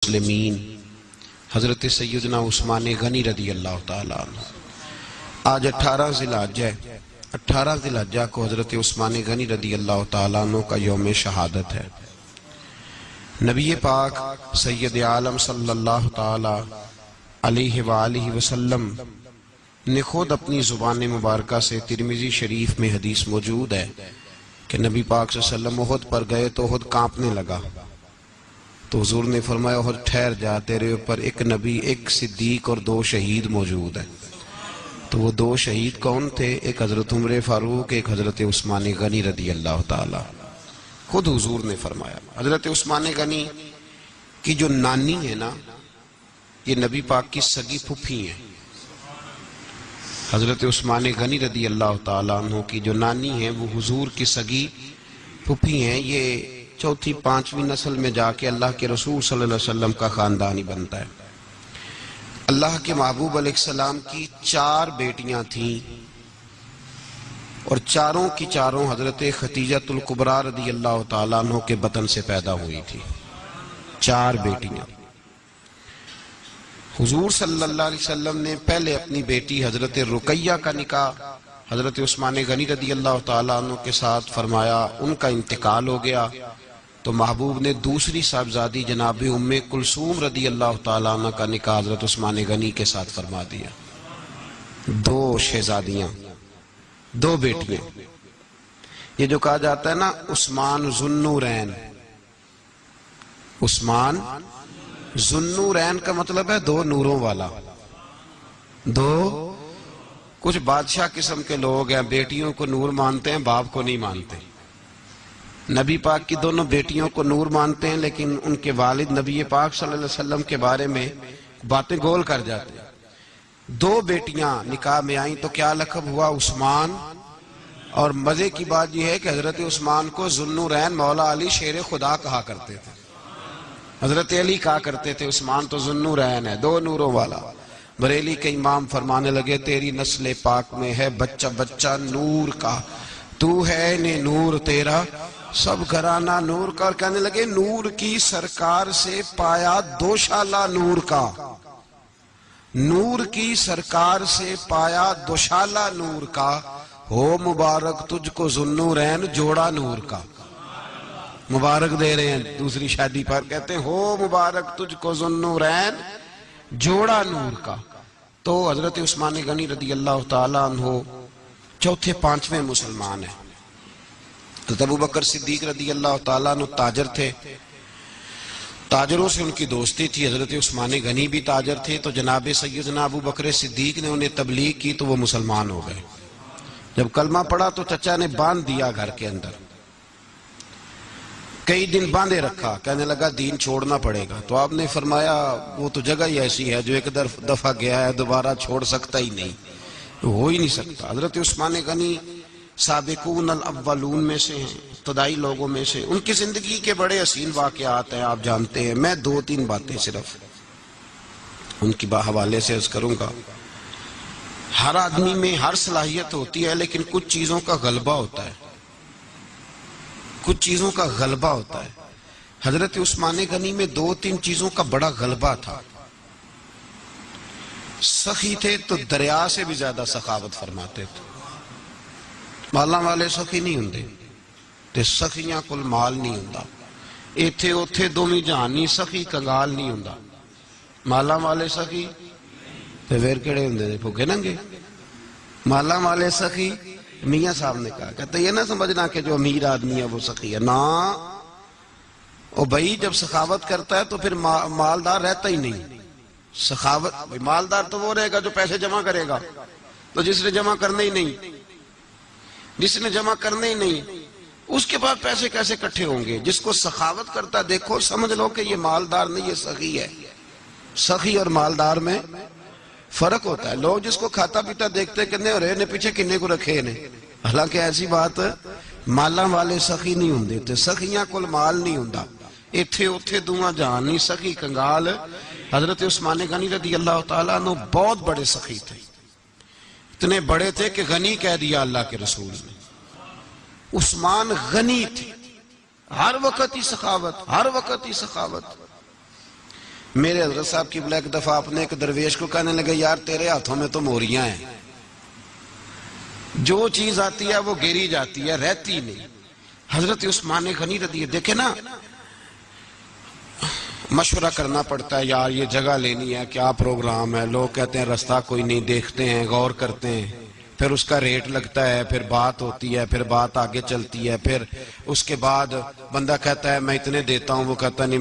المسلمین حضرت سیدنا عثمان غنی رضی اللہ تعالیٰ عنہ. آج 18 ذی الحجہ ہے. 18 ذی الحجہ کو حضرت عثمان غنی رضی اللہ تعالیٰ عنہ کا یوم شہادت ہے. نبی پاک سید عالم صلی اللہ تعالیٰ علیہ وآلہ وسلم نے خود اپنی زبان مبارکہ سے ترمذی شریف میں حدیث موجود ہے کہ نبی پاک صلی اللہ علیہ وسلم احد پر گئے تو احد کانپنے لگا. تو حضور نے فرمایا احد ٹھہر جا، تیرے اوپر ایک نبی، ایک صدیق اور 2 شہید موجود ہیں. تو وہ 2 شہید کون تھے؟ ایک حضرت عمر فاروق، ایک حضرت عثمان غنی رضی اللہ تعالی. خود حضور نے فرمایا. حضرت عثمان غنی کی جو نانی ہے نا، یہ نبی پاک کی سگی پھپھی ہیں. حضرت عثمان غنی رضی اللہ تعالیٰ عنہ کی جو نانی ہیں وہ حضور کی سگی پھپھی ہیں. یہ 4تھی 5ویں نسل میں جا کے اللہ کے رسول صلی اللہ علیہ وسلم کا خاندانی بنتا ہے. اللہ کے محبوب علیہ السلام کی 4 بیٹیاں تھیں اور چاروں کی چاروں حضرت خدیجۃ الکبریٰ رضی اللہ تعالیٰ عنہ کے بطن سے پیدا ہوئی تھی. 4 بیٹیاں. حضور صلی اللہ علیہ وسلم نے پہلے اپنی بیٹی حضرت رقیہ کا نکاح حضرت عثمان غنی رضی اللہ تعالیٰ عنہ کے ساتھ فرمایا. ان کا انتقال ہو گیا تو محبوب نے دوسری صاحبزادی جناب ام کلثوم رضی اللہ تعالیٰ عنہ کا نکاح حضرت عثمان غنی کے ساتھ فرما دیا. 2 شہزادیاں، 2 بیٹیاں. یہ جو کہا جاتا ہے نا عثمان ذو النورین، عثمان ذو النورین کا مطلب ہے 2 نوروں والا. 2 کچھ بادشاہ قسم کے لوگ ہیں، بیٹیوں کو نور مانتے ہیں، باپ کو نہیں مانتے. نبی پاک کی دونوں بیٹیوں کو نور مانتے ہیں لیکن ان کے والد نبی پاک صلی اللہ علیہ وسلم کے بارے میں باتیں گول کر جاتے ہیں. 2 بیٹیاں نکاح میں آئیں تو کیا لقب ہوا؟ عثمان. اور مزے کی بات یہ ہے کہ حضرت عثمان کو ذو النورین مولا علی شیر خدا کہا کرتے تھے. حضرت علی کہا کرتے تھے عثمان تو ذو النورین ہے، 2 نوروں والا. بریلی کے امام فرمانے لگے تیری نسل پاک میں ہے بچہ بچہ نور کا، تو ہے نے نور تیرا سب گھرانہ نور کا. اور کہنے لگے نور کی سرکار سے پایا 2 شالہ نور کا، نور کی سرکار سے پایا 2 شالہ نور کا، ہو مبارک تجھ کو ذو النورین جوڑا نور کا. مبارک دے رہے ہیں دوسری شادی پر، کہتے ہیں ہو مبارک تجھ کو ذو النورین جوڑا نور کا. تو حضرت عثمان غنی رضی اللہ تعالیٰ عنہ 4تھے 5ویں مسلمان ہیں. حضرت ابوبکر صدیق رضی اللہ تعالیٰ عنہ تاجر تھے، تاجروں سے ان کی دوستی تھی. حضرت عثمان غنی بھی تاجر تھے تو جناب سیدنا ابوبکر صدیق نے انہیں تبلیغ کی تو وہ مسلمان ہو گئے. جب کلمہ پڑھا تو چچا نے باندھ دیا گھر کے اندر، کئی دن باندھے رکھا، کہنے لگا دین چھوڑنا پڑے گا. تو آپ نے فرمایا وہ تو جگہ ہی ایسی ہے جو ایک دفعہ گیا ہے دوبارہ چھوڑ سکتا ہی نہیں، ہو ہی نہیں سکتا. حضرت عثمان غنی سابقون الاولون میں سے ہیں، ابتدائی لوگوں میں سے. ان کی زندگی کے بڑے حسین واقعات ہیں، آپ جانتے ہیں. میں 2-3 باتیں صرف ان کی حوالے سے عرض کروں گا. ہر آدمی میں ہر صلاحیت ہوتی ہے لیکن کچھ چیزوں کا غلبہ ہوتا ہے، کچھ چیزوں کا غلبہ ہوتا ہے. حضرت عثمان غنی میں 2-3 چیزوں کا بڑا غلبہ تھا. سخی تھے تو دریا سے بھی زیادہ سخاوت فرماتے تھے. مالاں والے سخی نہیں ہوندے تے سخیاں کل مال نہیں ہوندا. ایتھے اوتھے دوویں جہان نہیں سخی کنگال نہیں ہوندا. مالاں والے سخی تے پھر کہڑے ہوندے نے؟ بھوکے ننگے. مالاں والے سخی میاں صاحب نے کہا، کہتے یہ نہ سمجھنا کہ جو امیر آدمی ہے وہ سخی ہے. نا او بھائی جب سخاوت کرتا ہے تو پھر مالدار رہتا ہی نہیں. سخاوت مالدار تو وہ رہے گا جو پیسے جمع کرے گا. تو جس نے جمع کرنے ہی نہیں، جس نے جمع کرنے ہی نہیں اس کے بعد پیسے کیسے کٹھے ہوں گے؟ جس کو سخاوت کرتا دیکھو سمجھ لو کہ یہ مالدار نہیں، یہ سخی ہے. سخی اور مالدار میں فرق ہوتا ہے. لوگ جس کو کھاتا پیتا دیکھتے کنے اور نے پیچھے کنے کو رکھے نے، حالانکہ ایسی بات مالاں والے سخی نہیں ہوندے تے سخیاں کل مال نہیں ہوندا. ایتھے اوتھے دوواں جہان نہیں سخی کنگال. حضرت عثمان غنی رضی اللہ تعالیٰ عنہ بہت بڑے سخی تھے، اتنے بڑے تھے کہ غنی کہہ دیا اللہ کے رسول نے. عثمان غنی تھے، ہر وقت ہی سخاوت، ہر وقت ہی سخاوت. میرے حضرت صاحب کی ایک دفعہ اپنے ایک درویش کو کہنے لگے یار تیرے ہاتھوں میں تو موریاں ہیں، جو چیز آتی ہے وہ گری جاتی ہے، رہتی نہیں۔ حضرت عثمان غنی رضی دیکھیں نا، مشورہ کرنا پڑتا ہے، یار یہ جگہ لینی ہے، کیا پروگرام ہے، لوگ کہتے ہیں رستہ کوئی نہیں، دیکھتے ہیں، غور کرتے ہیں، پھر اس کا ریٹ لگتا ہے، پھر بات ہوتی ہے، پھر بات آگے چلتی ہے، پھر اس کے بعد بندہ کہتا ہے میں اتنے دیتا ہوں، وہ کہتا نہیں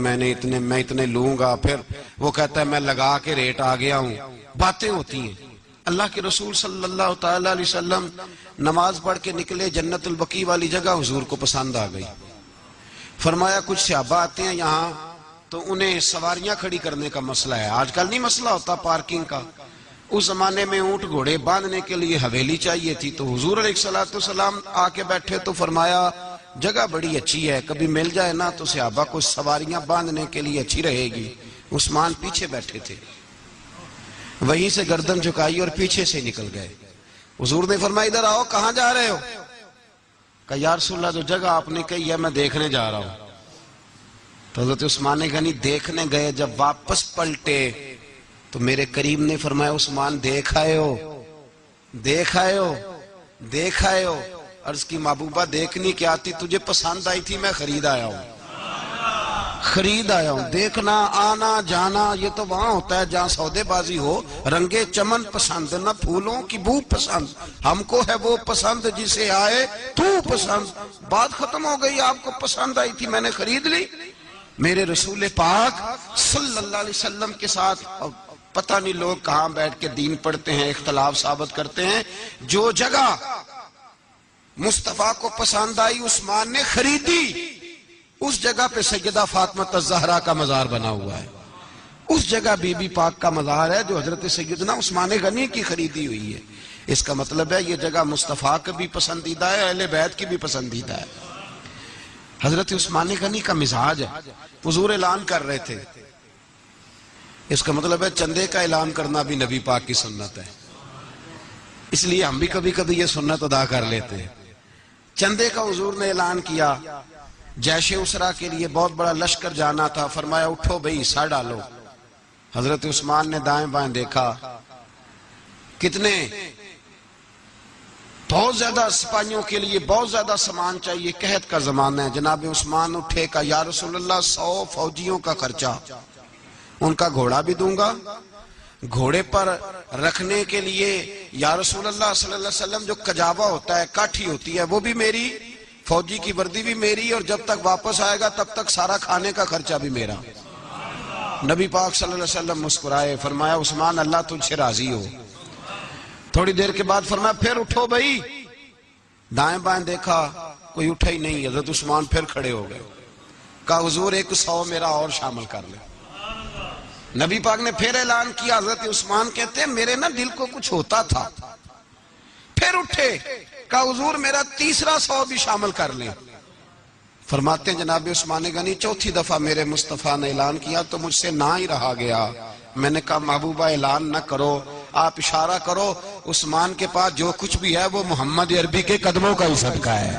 میں اتنے لوں گا، پھر وہ کہتا ہے میں لگا کے ریٹ آ گیا ہوں، باتیں ہوتی ہیں۔ اللہ کے رسول صلی اللہ تعالی علیہ وسلم نماز پڑھ کے نکلے، جنت البقیع والی جگہ حضور کو پسند آ گئی۔ فرمایا کچھ صحابہ آتے ہیں یہاں تو انہیں سواریاں کھڑی کرنے کا مسئلہ ہے، آج کل نہیں مسئلہ ہوتا پارکنگ کا، اس زمانے میں اونٹ گھوڑے باندھنے کے لیے حویلی چاہیے تھی، تو حضور علیہ السلام آ کے بیٹھے تو فرمایا جگہ بڑی اچھی ہے، کبھی مل جائے نا تو صحابہ کو سواریاں باندھنے کے لیے اچھی رہے گی۔ عثمان پیچھے بیٹھے تھے، وہیں سے گردن جھکائی اور پیچھے سے نکل گئے۔ حضور نے فرمایا ادھر آؤ، کہاں جا رہے ہو؟ کہا یا رسول اللہ جو جگہ آپ نے کہی ہے میں دیکھنے جا رہا ہوں۔ تو حضرت عثمان غنی دیکھنے گئے، جب واپس پلٹے تو میرے کریم نے فرمایا عثمان دیکھ آئے ہو؟ عرض کی محبوبہ دیکھنی کیا آتی، تجھے پسند آئی تھی، میں خرید آیا ہوں۔ دیکھنا آنا جانا یہ تو وہاں ہوتا ہے جہاں سودے بازی ہو، رنگے چمن پسند نہ پھولوں کی بو پسند، ہم کو ہے وہ پسند جسے آئے تو پسند۔ بات ختم ہو گئی، آپ کو پسند آئی تھی میں نے خرید لی۔ میرے رسول پاک صلی اللہ علیہ وسلم کے ساتھ پتہ نہیں لوگ کہاں بیٹھ کے دین پڑھتے ہیں، اختلاف ثابت کرتے ہیں، جو جگہ مصطفیٰ کو پسند آئی عثمان نے خریدی، اس جگہ پہ سیدہ فاطمہ الزہرا کا مزار بنا ہوا ہے، اس جگہ بی بی پاک کا مزار ہے جو حضرت سیدنا عثمان غنی کی خریدی ہوئی ہے۔ اس کا مطلب ہے یہ جگہ مصطفیٰ کا بھی پسندیدہ ہے، اہل بیت کی بھی پسندیدہ ہے۔ حضرت عثمان غنی کا مزاج ہے، حضور اعلان کر رہے تھے، اس کا مطلب ہے چندے کا اعلان کرنا بھی نبی پاک کی سنت ہے، اس لیے ہم بھی کبھی کبھی یہ سنت ادا کر لیتے ہیں۔ چندے کا حضور نے اعلان کیا، جیش اسرا کے لیے بہت بڑا لشکر جانا تھا، فرمایا اٹھو بھئی حصہ ڈالو۔ حضرت عثمان نے دائیں بائیں دیکھا، کتنے بہت زیادہ سپاہیوں کے لیے بہت زیادہ سامان چاہیے، قحط کا زمانہ ہے۔ جناب عثمان اٹھے کا یا رسول اللہ 100 فوجیوں کا خرچہ، ان کا گھوڑا بھی دوں گا، گھوڑے پر رکھنے کے لیے یا رسول اللہ صلی اللہ علیہ وسلم جو کجاوا ہوتا ہے، کاٹھی ہوتی ہے، وہ بھی میری، فوجی کی وردی بھی میری، اور جب تک واپس آئے گا تب تک سارا کھانے کا خرچہ بھی میرا۔ نبی پاک صلی اللہ علیہ وسلم مسکرائے، فرمایا عثمان اللہ تجھ سے راضی ہو۔ تھوڑی دیر کے بعد فرمایا پھر اٹھو بھائی، دائیں بائیں دیکھا کوئی اٹھا ہی نہیں، حضرت عثمان پھر کھڑے ہو گئے، کہا حضور 100 میرا اور شامل کر لے۔ نبی پاک نے پھر اعلان کیا، حضرت عثمان کہتے ہیں میرے نا دل کو کچھ ہوتا تھا، پھر اٹھے، کہا حضور میرا تیسرا 100 بھی شامل کر لیں۔ فرماتے ہیں جناب عثمان غنی چوتھی دفعہ میرے مصطفیٰ نے اعلان کیا تو مجھ سے نہ ہی رہا گیا، میں نے کہا محبوبہ اعلان نہ کرو، آپ اشارہ کرو، عثمان کے پاس جو کچھ بھی ہے وہ محمد عربی کے قدموں کا ہی صدقہ ہے،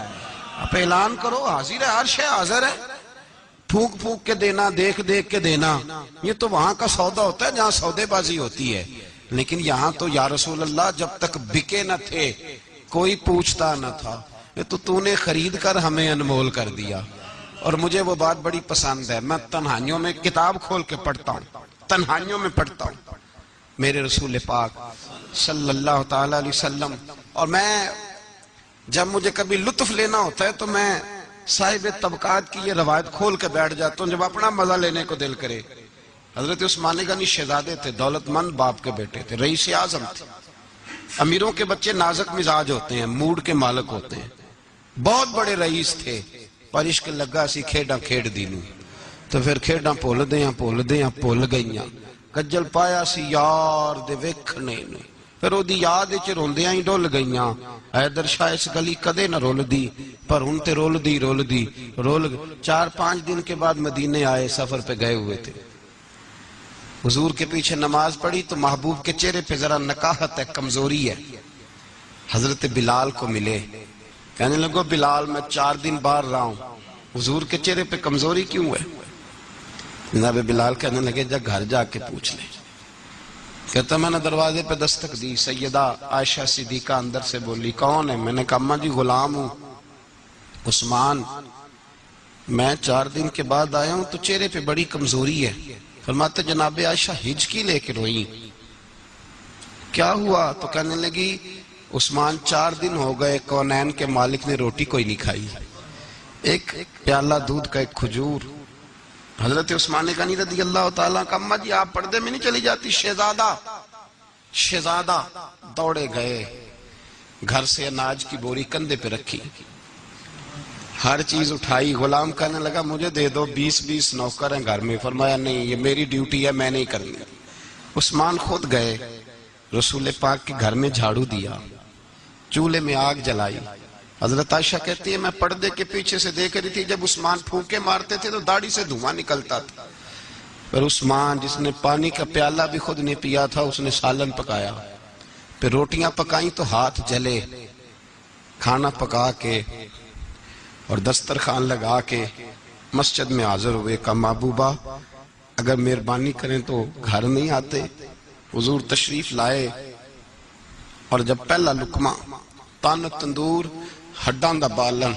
آپ اعلان کرو، حاضر ہے، ہر شے حاضر ہے، پھونک پھونک کے دینا، دیکھ دیکھ کے دینا، یہ تو وہاں کا سودا ہوتا ہے جہاں سودے بازی ہوتی ہے، لیکن یہاں تو یا رسول اللہ جب تک بکے نہ تھے کوئی پوچھتا نہ تھا، یہ تو نے خرید کر ہمیں انمول کر دیا۔ اور مجھے وہ بات بڑی پسند ہے، میں تنہائیوں میں کتاب کھول کے پڑھتا ہوں، تنہائیوں میں پڑھتا ہوں میرے رسول پاک صلی اللہ تعالی علیہ وسلم، اور میں جب مجھے کبھی لطف لینا ہوتا ہے تو میں صاحب طبقات کی یہ روایت کھول کے بیٹھ جاتا ہوں جب اپنا مزہ لینے کو دل کرے۔ حضرت عثمان غنی شہزادے تھے، دولت مند باپ کے بیٹے تھے، رئیس اعظم تھے۔ امیروں کے بچے نازک مزاج ہوتے ہیں، موڈ کے مالک ہوتے ہیں، بہت بڑے رئیس تھے، پر عشق لگا سی کھیڈاں کھیڑ دینوں، تو پھر کھیڈاں پھول گئیاں، کجل پایا سی یار دے ویکھنے نے، پھر او دی یاد وچ روندیاں ہی ڈول گئیاں، حیدر شاہ اس گلی کدے نہ رول دی، پر ہن تے رول دی 4-5 دن کے بعد مدینے آئے، سفر پہ گئے ہوئے تھے، حضور کے پیچھے نماز پڑھی تو محبوب کے چہرے پہ ذرا نکاہت ہے، کمزوری ہے، حضرت بلال کو ملے، کہنے لگو بلال میں 4 دن باہر رہا ہوں، حضور کے چہرے پہ کمزوری کیوں ہے؟ جناب بلال کہنے لگے جا گھر جا کے پوچھ لے. کہتا میں نے دروازے پہ دستک دی، سیدہ عائشہ صدیقہ اندر سے بولی کون ہے؟ میں نے کہا اماں جی غلام ہوں عثمان، میں 4 دن کے بعد آیا ہوں تو چہرے پہ بڑی کمزوری ہے. فرماتے جناب عائشہ ہجکی لے کے روئی. کیا ہوا؟ تو کہنے لگی عثمان 4 دن ہو گئے کونین کے مالک نے روٹی کوئی نہیں کھائی، ایک پیالہ دودھ کا ایک کھجور. حضرت عثمان غنی رضی اللہ تعالیٰ کا اماں جی آپ پردے میں نہیں چلی جاتی؟ شہزادہ دوڑے گئے، گھر سے اناج کی بوری کندھے پہ رکھی، ہر چیز اٹھائی. غلام کہنے لگا مجھے دے دو، 20 نوکر ہیں گھر میں. فرمایا نہیں یہ میری ڈیوٹی ہے، میں نہیں کرنی. عثمان خود گئے، رسول پاک کے گھر میں جھاڑو دیا، چولہے میں آگ جلائی. حضرت عائشہ کہتی ہے میں پردے کے پیچھے سے دیکھ رہی تھی، جب عثمان پھونکے مارتے تھے تو داڑھی سے دھواں نکلتا تھا. پھر عثمان جس نے پانی کا پیالہ بھی خود نے پیا تھا اس نے سالن پکایا، پھر روٹیاں پکائیں تو ہاتھ جلے. کھانا پکا کے اور دسترخوان لگا کے مسجد میں حاضر ہوئے. کہا محبوبہ اگر مہربانی کریں تو گھر نہیں آتے؟ حضور تشریف لائے اور جب پہلا لقمہ تن تندور ہڈاں دا بالن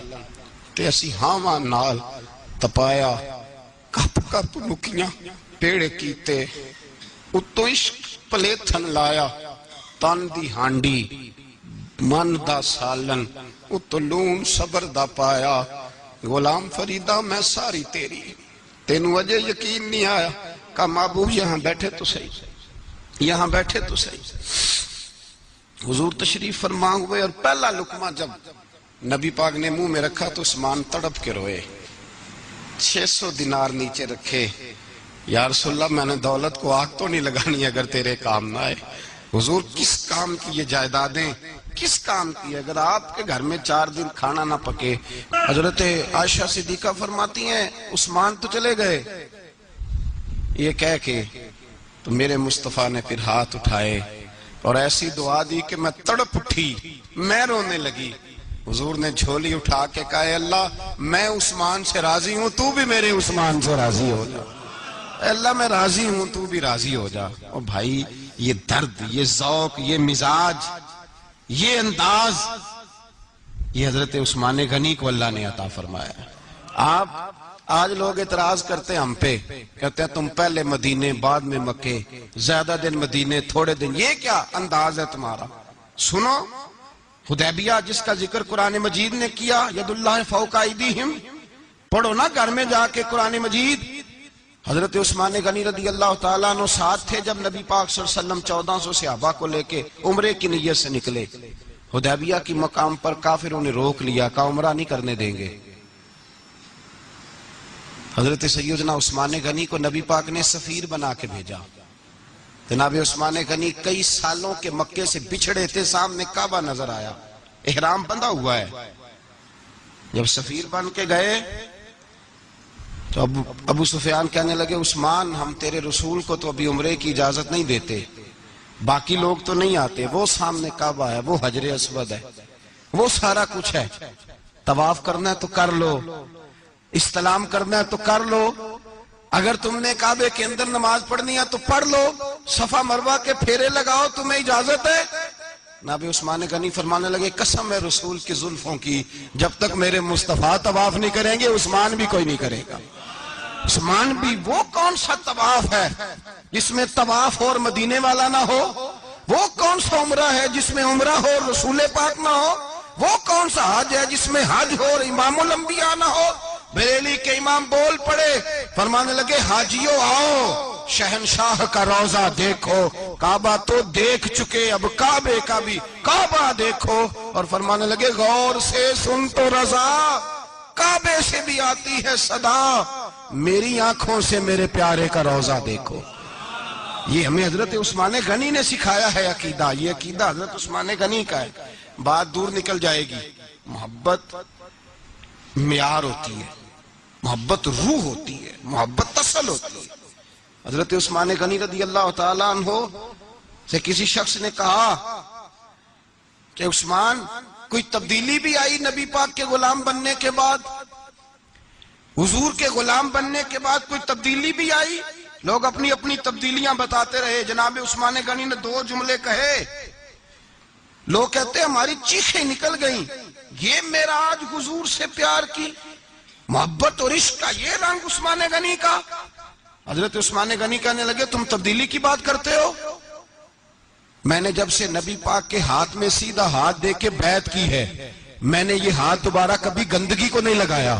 تے اسی ہاواں نال تپایا، کپ کپ مکیاں پیڑے کیتے، اتو عشق پلیتھن لایا، تن دی ہانڈی من دا سالن، اتو لون صبر دا پایا. غلام فریدہ میں ساری تیری، تینوں وجہ یقین نہیں آیا. کہا محبوب یہاں بیٹھے تو صحیح، یہاں بیٹھے تو صحیح. حضور تشریف فرما ہوئے اور پہلا لقمہ جب نبی پاک نے منہ میں رکھا تو عثمان تڑپ کے روئے. 600 دینار نیچے رکھے. یا رسول اللہ میں نے دولت کو آگ تو نہیں لگانی اگر تیرے کام نہ آئے. حضور کس کام کی یہ جائیدادیں، کس کام کی؟ اگر آپ کے گھر میں 4 دن کھانا نہ پکے. حضرت عائشہ صدیقہ فرماتی ہیں عثمان تو چلے گئے، یہ کہہ کے تو میرے مصطفیٰ نے پھر ہاتھ اٹھائے اور ایسی دعا دی کہ میں تڑپ اٹھی، میں رونے لگی. حضور نے جھولی اٹھا کے کہا اے اللہ میں عثمان سے راضی ہوں، تو بھی میرے عثمان سے راضی ہو جا. اے اللہ میں راضی ہوں، تو بھی راضی ہو جا. اور بھائی یہ درد، یہ ذوق، یہ مزاج، یہ انداز، یہ حضرت عثمان غنی کو اللہ نے عطا فرمایا. آپ آج لوگ اعتراض کرتے ہیں ہم پہ، کہتے ہیں تم پہلے مدینے بعد میں مکے، زیادہ دن مدینے تھوڑے دن. یہ کیا انداز ہے تمہارا؟ سنو حدیبیہ جس کا ذکر قرآن مجید نے کیا، ید اللہ فوق ایدیہم، پڑھو نا گھر میں جا کے قرآن مجید. حضرت عثمان غنی رضی اللہ تعالیٰ عنہ ساتھ تھے جب نبی پاک صلی اللہ علیہ وسلم 1400 صحابہ کو لے کے عمرے کی نیت سے نکلے. حدیبیہ کی مقام پر کافروں نے روک لیا، کہا عمرہ نہیں کرنے دیں گے. حضرت سیدنا عثمان غنی کو نبی پاک نے سفیر بنا کے بھیجا. جناب عثمان غنی کئی سالوں کے مکے سے بچھڑے تھے، سامنے کعبہ نظر آیا، احرام بندھا ہوا ہے. جب سفیر بن کے گئے تو ابو سفیان کہنے لگے عثمان ہم تیرے رسول کو تو ابھی عمرے کی اجازت نہیں دیتے، باقی لوگ تو نہیں آتے، وہ سامنے کعبہ ہے، وہ حجر اسود ہے، وہ سارا کچھ ہے، طواف کرنا ہے تو کر لو، استلام کرنا ہے تو کر لو، اگر تم نے کعبے کے اندر نماز پڑھنی ہے تو پڑھ لو، صفا مروہ کے پھیرے لگاؤ، تمہیں اجازت ہے. نبی عثمان غنی فرمانے لگے قسم ہے رسول کی زلفوں کی، جب تک میرے مصطفیٰ طواف نہیں کریں گے عثمان بھی کوئی نہیں کرے گا. عثمان بھی وہ کون سا طواف ہے جس میں طواف اور مدینے والا نہ ہو؟ وہ کون سا عمرہ ہے جس میں عمرہ ہو اور رسول پاک نہ ہو؟ وہ کون سا حج ہے جس میں حج ہو اور امام الانبیاء نہ ہو؟ بریلی کے امام بول پڑے، فرمانے لگے حاجیوں آؤ شہنشاہ کا روضہ دیکھو، کعبہ تو دیکھ چکے اب کعبے کا بھی کعبہ دیکھو. اور فرمانے لگے غور سے سن تو رضا، کعبے سے بھی آتی ہے صدا، میری آنکھوں سے میرے پیارے کا روضہ دیکھو. یہ ہمیں حضرت عثمان غنی نے سکھایا ہے عقیدہ، یہ عقیدہ حضرت عثمان غنی کا ہے. بات دور نکل جائے گی. محبت معیار ہوتی ہے، محبت روح ہوتی ہے، محبت اصل ہوتی ہے. حضرت عثمان غنی رضی اللہ تعالیٰ عنہ سے کسی شخص نے کہا کہ عثمان کوئی تبدیلی بھی آئی نبی پاک کے غلام بننے کے بعد؟ حضور کے غلام بننے کے بعد کوئی تبدیلی بھی آئی؟ لوگ اپنی اپنی تبدیلیاں بتاتے رہے. جناب عثمان غنی نے 2 جملے کہے، لوگ کہتے ہیں ہماری چیخیں نکل گئیں. یہ معراج حضور سے پیار کی محبت اور عشق کا یہ رنگ عثمان غنی کا. حضرت عثمان غنی کہنے لگے تم تبدیلی کی بات کرتے ہو؟ میں نے جب سے نبی پاک کے ہاتھ میں سیدھا ہاتھ دے کے بیعت کی ہے، میں نے یہ ہاتھ دوبارہ کبھی گندگی کو نہیں لگایا.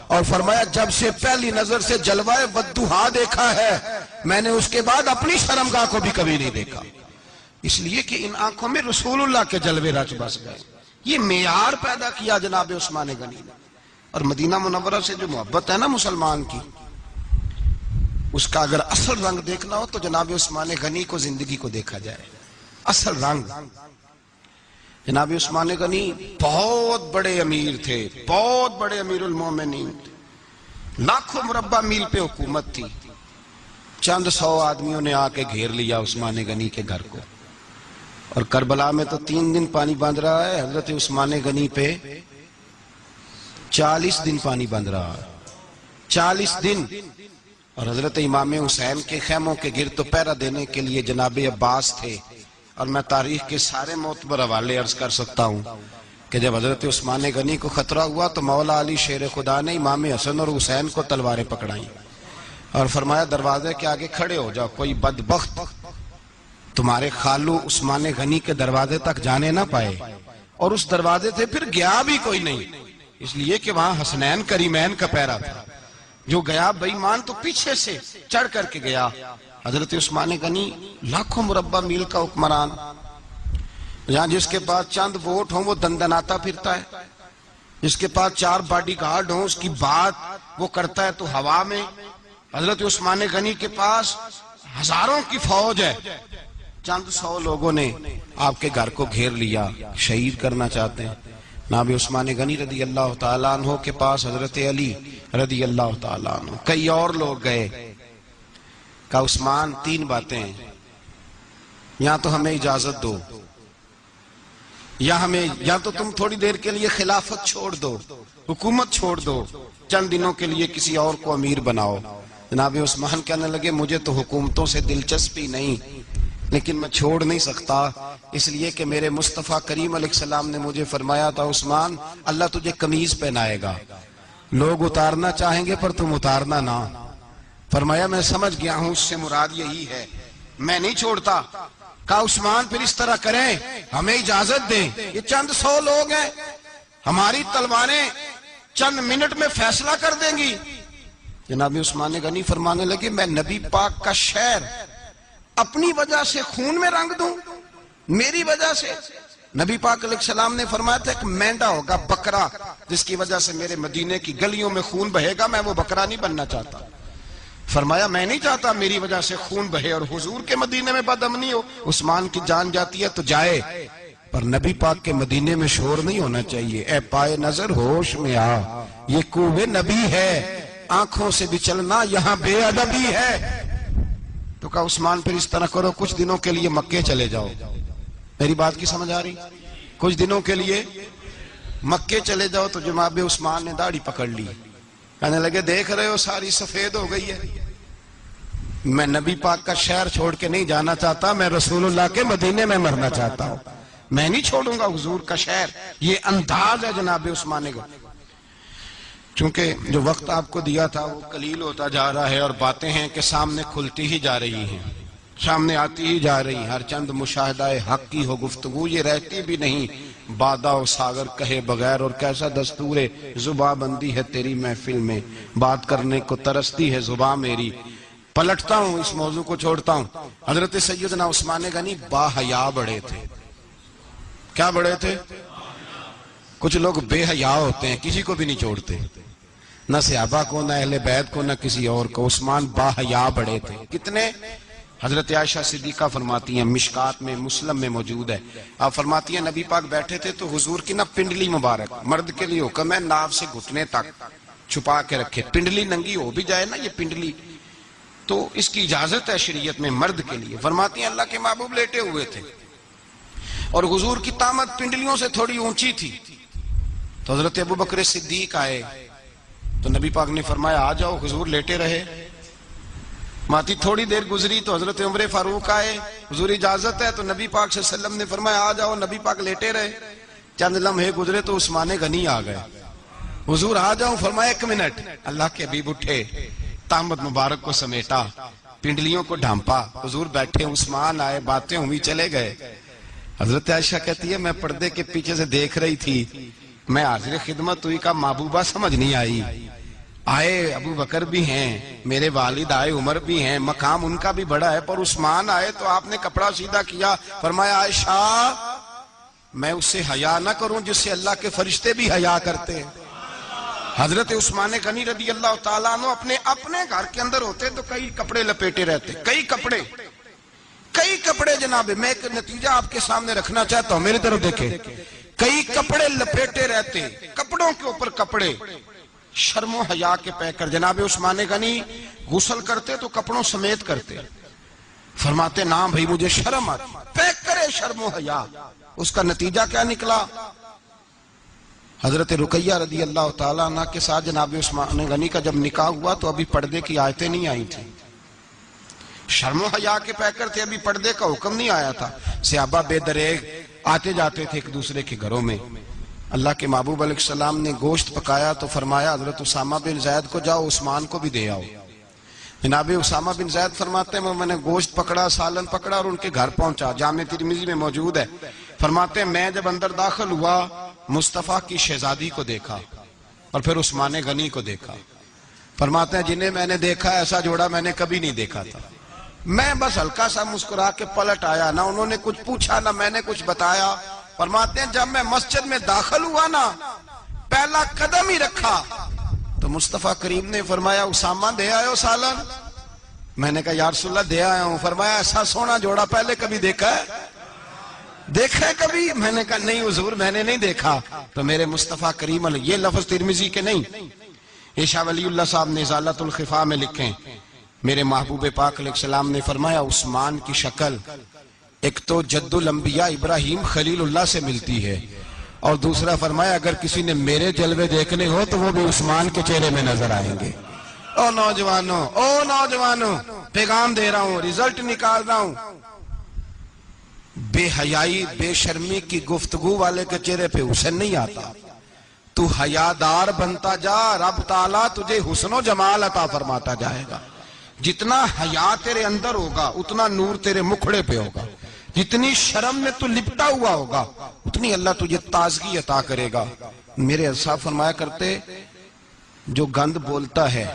اور فرمایا جب سے پہلی نظر سے جلوہ والضحیٰ دیکھا ہے، میں نے اس کے بعد اپنی شرمگاہ کو بھی کبھی نہیں دیکھا. اس لیے کہ ان آنکھوں میں رسول اللہ کے جلوے رچ بس گئے. یہ معیار پیدا کیا جناب عثمان غنی نے. اور مدینہ منورہ سے جو محبت ہے نا مسلمان کی، اس کا اگر اصل رنگ دیکھنا ہو تو جناب عثمان غنی کو زندگی کو دیکھا جائے. اصل رنگ. جناب عثمان غنی بہت بڑے امیر تھے، بہت بڑے امیر المومنین تھے. لاکھوں مربع میل پہ حکومت تھی. چند 100 آدمیوں نے آ کے گھیر لیا عثمان غنی کے گھر کو. اور کربلا میں تو 3 دن پانی بند رہا ہے، حضرت عثمان غنی پہ 40 دن پانی بند رہا ہے. 40 دن. اور حضرت امام حسین کے خیموں کے گرد تو پہرا دینے کے لیے جناب عباس تھے. اور میں تاریخ کے سارے معتبر حوالے عرض کر سکتا ہوں کہ جب حضرت عثمان غنی کو خطرہ ہوا تو مولا علی شیر خدا نے امام حسن اور حسین کو تلواریں پکڑائیں اور فرمایا دروازے کے آگے کھڑے ہو جاؤ، کوئی بدبخت تمہارے خالو عثمان غنی کے دروازے تک جانے نہ پائے. اور اس دروازے سے پھر گیا بھی کوئی نہیں، اس لیے کہ وہاں حسنین کریمین کا پہرا تھا. جو گیا بے ایمان تو پیچھے سے چڑھ کر کے گیا. حضرت عثمان غنی لاکھوں مربع میل کا حکمران، جہاں جس کے پاس چند ووٹ ہوں وہ دندناتا پھرتا ہے، جس کے پاس 4 باڈی گارڈ ہوں اس کی بات وہ کرتا ہے تو ہوا میں. حضرت عثمان غنی کے پاس ہزاروں کی فوج ہے. چند 100 لوگوں نے آپ کے گھر کو گھیر لیا، شہید کرنا چاہتے ہیں. جناب عثمان غنی رضی اللہ تعالیٰ عنہ کے پاس حضرت علی رضی اللہ تعالیٰ عنہ، کئی اور لوگ گئے. کہا عثمان 3 باتیں ہیں، یا تو ہمیں اجازت دو، یا تو تم تھوڑی دیر کے لیے خلافت چھوڑ دو، حکومت چھوڑ دو، چند دنوں کے لیے کسی اور کو امیر بناؤ. جناب عثمان کہنے لگے مجھے تو حکومتوں سے دلچسپی نہیں، لیکن میں چھوڑ نہیں سکتا، اس لیے کہ میرے مصطفیٰ کریم علیہ السلام نے مجھے فرمایا تھا عثمان اللہ تجھے قمیض پہنائے گا، لوگ اتارنا چاہیں گے پر تم اتارنا نہ. فرمایا میں سمجھ گیا ہوں اس سے مراد یہی ہے، میں نہیں چھوڑتا. کہا عثمان پھر اس طرح کریں، ہمیں اجازت دیں، یہ چند 100 لوگ ہیں، ہماری تلواریں چند منٹ میں فیصلہ کر دیں گی. جناب عثمان غنی فرمانے لگے میں نبی پاک کا شہر اپنی وجہ سے خون میں رنگ دوں، میری وجہ سے؟ نبی پاک علیہ السلام نے فرمایا تھا ایک مینڈا ہوگا، بکرا، جس کی وجہ سے میرے مدینے کی گلیوں میں خون بہے گا، میں وہ بکرا نہیں بننا چاہتا. فرمایا میں نہیں چاہتا میری وجہ سے خون بہے اور حضور کے مدینے میں بدامنی ہو. عثمان کی جان جاتی ہے تو جائے، پر نبی پاک کے مدینے میں شور نہیں ہونا چاہیے. اے پائے نظر ہوش میں آ، یہ کوہ نبی ہے، آنکھوں سے بھی چلنا یہاں بے ادبی ہے. تو کہا عثمان پھر اس طرح کرو کچھ دنوں کے لیے مکے چلے جاؤ. میری بات کی سمجھ آ رہی؟ کچھ دنوں کے لیے مکے چلے جاؤ. تو جناب عثمان نے داڑھی پکڑ لی، کہنے لگے دیکھ رہے ہو ساری سفید ہو گئی ہے، میں نبی پاک کا شہر چھوڑ کے نہیں جانا چاہتا، میں رسول اللہ کے مدینے میں مرنا چاہتا ہوں، میں نہیں چھوڑوں گا حضور کا شہر. یہ انداز ہے جناب عثمان غنی. چونکہ جو وقت آپ کو دیا تھا وہ قلیل ہوتا جا رہا ہے اور باتیں ہیں کہ سامنے کھلتی ہی جا رہی ہیں، سامنے آتی ہی جا رہی. ہر چند مشاہدہ حق کی ہو گفتگو یہ رہتی بھی نہیں، بادہ و ساگر کہے بغیر. اور کیسا دستور زباں بندی ہے تیری محفل میں، بات کرنے کو ترستی ہے زباں میری. پلٹتا ہوں، اس موضوع کو چھوڑتا ہوں. حضرت سیدنا عثمان غنی با حیا بڑے تھے. کیا بڑے تھے؟ کچھ لوگ بے حیا ہوتے ہیں، کسی کو بھی نہیں چھوڑتے، نہ صحابہ کو، نہ اہل بیت کو، نہ کسی اور کو. عثمان با حیا بڑے تھے. کتنے؟ حضرت عائشہ صدیقہ فرماتی ہیں، مشکات میں مسلم میں موجود ہے، آپ فرماتی ہیں نبی پاک بیٹھے تھے تو حضور کی پنڈلی مبارک، مرد کے لیے حکم ہے ناف سے گھٹنے تک چھپا کے رکھے. پنڈلی ننگی ہو بھی جائے نا یہ پنڈلی تو اس کی اجازت ہے شریعت میں مرد کے لیے. فرماتی ہیں اللہ کے محبوب لیٹے ہوئے تھے اور حضور کی طامت پنڈلیوں سے تھوڑی اونچی تھی. تو حضرت ابو بکر صدیق آئے تو نبی پاک نے فرمایا آ جاؤ، حضور لیٹے رہے۔ ماتی تھوڑی دیر گزری تو حضرت عمر فاروق آئے، حضور اجازت ہے؟ تو نبی پاک صلی اللہ علیہ وسلم نے فرمایا آ جاؤ، نبی پاک لیٹے رہے۔ چند لمحے گزرے تو عثمان غنی آ گئے، حضور آ جاؤ، فرمایا 1 منٹ۔ اللہ کے حبیب اٹھے، تامت مبارک کو سمیٹا، پنڈلیوں کو ڈھانپا، حضور بیٹھے، عثمان آئے، باتیں ہوئی، چلے گئے۔ حضرت عائشہ کہتی ہے میں پردے کے پیچھے سے دیکھ رہی تھی، میں حاضر خدمت ہوئی، کا محبوبہ سمجھ نہیں آئی، آئے ابو بکر بھی ہیں، میرے والد آئے، عمر بھی ہیں، مقام ان کا بھی بڑا ہے، پر عثمان آئے تو آپ نے کپڑا سیدھا کیا، فرمایا عائشہ میں اس سے حیا نہ کروں جس سے اللہ کے فرشتے بھی حیا کرتے ہیں۔ حضرت عثمان غنی رضی اللہ تعالیٰ عنہ اپنے گھر کے اندر ہوتے تو کئی کپڑے لپیٹے رہتے، کئی کپڑے جناب۔ میں ایک نتیجہ آپ کے سامنے رکھنا چاہتا ہوں، میری طرف دیکھیں، کئی کپڑے لپیٹے رہتے، کپڑوں کے اوپر کپڑے، شرم و حیا کے پیکر۔ جناب عثمان غنی غسل کرتے تو کپڑوں سمیت کرتے، فرماتے نا بھائی مجھے شرم آتی، پیکر شرم و حیا۔ اس کا نتیجہ کیا نکلا؟ حضرت رقیہ رضی اللہ تعالیٰ عنہ کے ساتھ جناب عثمان غنی کا جب نکاح ہوا تو ابھی پردے کی آیتیں نہیں آئی تھیں، شرم و حیا کے پیکر تھے، ابھی پردے کا حکم نہیں آیا تھا۔ صحابہ بے دریغ آتے جاتے تھے ایک دوسرے کے گھروں میں۔ اللہ کے محبوب علیہ السلام نے گوشت پکایا تو فرمایا حضرت اسامہ بن زید کو جاؤ عثمان کو بھی دے آؤ۔ جناب اسامہ بن زید فرماتے ہیں میں نے گوشت پکڑا، سالن پکڑا اور ان کے گھر پہنچا، جامع ترمذی میں موجود ہے۔ فرماتے ہیں میں جب اندر داخل ہوا مصطفیٰ کی شہزادی کو دیکھا اور پھر عثمان غنی کو دیکھا۔ فرماتے ہیں جنہیں میں نے دیکھا ایسا جوڑا میں نے کبھی نہیں دیکھا تھا۔ میں بس ہلکا سا مسکرا کے پلٹ آیا، نہ انہوں نے کچھ پوچھا نہ میں نے کچھ بتایا۔ فرماتے ہیں جب میں مسجد میں داخل ہوا نا، پہلا قدم ہی رکھا تو مصطفیٰ کریم نے فرمایا اسامہ دے آئے ہو سالن؟ میں نے کہا یا رسول اللہ دے آیا ہوں۔ فرمایا ایسا سونا جوڑا پہلے کبھی دیکھا ہے؟ دیکھا ہے کبھی؟ میں نے کہا نہیں حضور میں نے نہیں دیکھا۔ تو میرے مصطفیٰ کریم یہ لفظ ترمذی کے نہیں، یہ شاہ ولی اللہ صاحب نے ازالۃ الخفا میں لکھیں، میرے محبوب پاک علیہ السلام نے فرمایا عثمان کی شکل ایک تو جد الانبیاء ابراہیم خلیل اللہ سے ملتی ہے، اور دوسرا فرمایا اگر کسی نے میرے جلوے دیکھنے ہو تو وہ بھی عثمان کے چہرے میں نظر آئیں گے۔ او نوجوانوں پیغام دے رہا ہوں، رزلٹ نکال رہا ہوں، بے حیائی بے شرمی کی گفتگو والے کے چہرے پہ حسن نہیں آتا، تو حیادار بنتا جا، رب تعالیٰ تجھے حسن و جمال عطا فرماتا جائے گا۔ جتنا حیا تیرے اندر ہوگا اتنا نور تیرے مکھڑے پہ ہوگا، جتنی شرم میں تو لپٹا ہوا ہوگا اتنی اللہ تجھے تازگی عطا کرے گا۔ میرے صاحب فرمایا کرتے جو گند بولتا ہے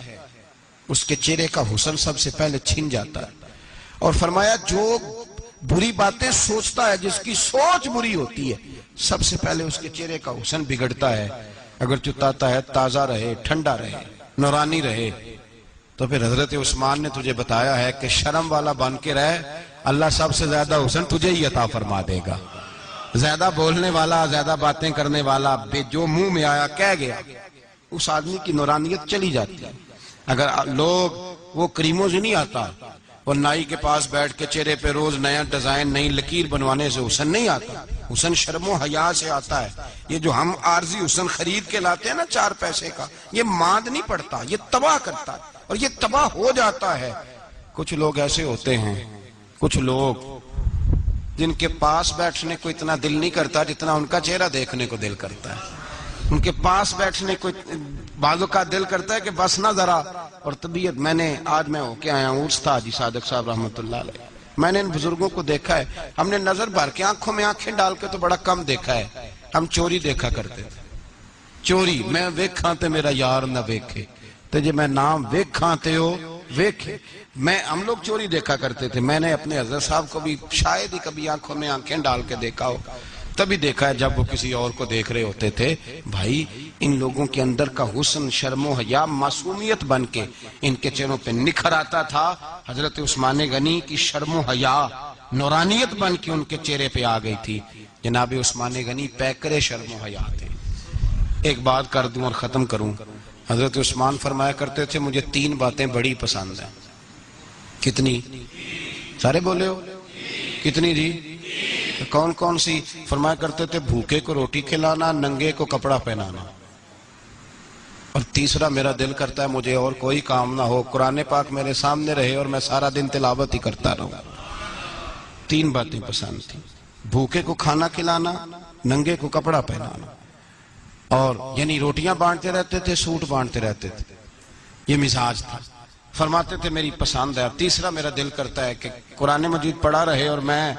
اس کے چہرے کا حسن سب سے پہلے چھن جاتا ہے، اور فرمایا جو بری باتیں سوچتا ہے جس کی سوچ بری ہوتی ہے سب سے پہلے اس کے چہرے کا حسن بگڑتا ہے۔ اگر چتاتا ہے تازہ رہے، ٹھنڈا رہے، نورانی رہے۔ تو پھر حضرت عثمان نے تجھے بتایا ہے کہ شرم والا بن کے رہ، اللہ سب سے زیادہ حسن تجھے ہی عطا فرما دے گا۔ زیادہ بولنے والا، زیادہ باتیں کرنے والا، جو منہ میں آیا کہہ گیا، اس آدمی کی نورانیت چلی جاتی ہے۔ اگر لوگ وہ کریموں سے نہیں آتا، وہ نائی کے پاس بیٹھ کے چہرے پہ روز نیا ڈیزائن نئی لکیر بنوانے سے حسن نہیں آتا، حسن شرم و حیا سے آتا ہے۔ یہ جو ہم عارضی حسن خرید کے لاتے ہیں نا 4 پیسے کا، یہ ماند نہیں پڑتا، یہ تباہ کرتا ہے اور یہ تباہ ہو جاتا ہے۔ کچھ لوگ ایسے ہوتے ہیں، کچھ لوگ جن کے پاس بیٹھنے کو اتنا دل نہیں کرتا جتنا ان کا چہرہ دیکھنے کو دل کرتا ہے۔ ان کے پاس بیٹھنے کو بعضوں کا دل کرتا ہے کہ بس نہ ذرا، اور طبیعت آج میں ہو کے آیا ہوں، عرس تھا حاجی صادق صاحب رحمۃ اللہ علیہ، میں نے ان بزرگوں کو دیکھا ہے، ہم نے نظر بھر کے آنکھوں میں آنکھیں ڈال کے تو بڑا کم دیکھا ہے، ہم چوری دیکھا کرتے تھے، چوری میں ویکھاں تے میرا یار نہ ویکھے، تے جے میں نام ویکھاں تے ہو ویکھے، ہم لوگ چوری دیکھا کرتے تھے۔ میں نے اپنے حضرت صاحب کو بھی شاید ہی کبھی آنکھوں میں آنکھیں ڈال کے دیکھا ہو، تبھی دیکھا ہے جب وہ کسی اور کو دیکھ رہے ہوتے تھے۔ بھائی ان لوگوں کے اندر کا حسن شرم و حیا معصومیت بن کے ان کے چہروں پہ نکھر آتا تھا۔ حضرت عثمان غنی کی شرم و حیا نورانیت بن کے ان کے چہرے پہ آ گئی تھی۔ جناب عثمان غنی پیکر شرم و حیا تھے۔ ایک بات کر دوں اور ختم کروں، حضرت عثمان فرمایا کرتے تھے مجھے 3 باتیں بڑی پسند ہیں۔ کتنی؟ سارے بولے ہو؟ کتنی جی؟ کون کون سی؟ فرمایا کرتے تھے بھوکے کو روٹی کھلانا، ننگے کو کپڑا پہنانا۔ اور تیسرا میرا دل کرتا ہے مجھے اور کوئی کام نہ ہو، قرآن پاک میرے سامنے رہے اور میں سارا دن تلاوت ہی کرتا رہوں۔ تین باتیں پسند تھیں، بھوکے کو کھانا کھلانا، ننگے کو کپڑا پہنانا، اور یعنی روٹیاں بانٹتے رہتے تھے، سوٹ بانٹتے رہتے تھے، یہ مزاج تھا۔ فرماتے تھے میری پسند ہے۔ تیسرا میرا دل کرتا ہے کہ قرآن مجید پڑھا رہے اور میں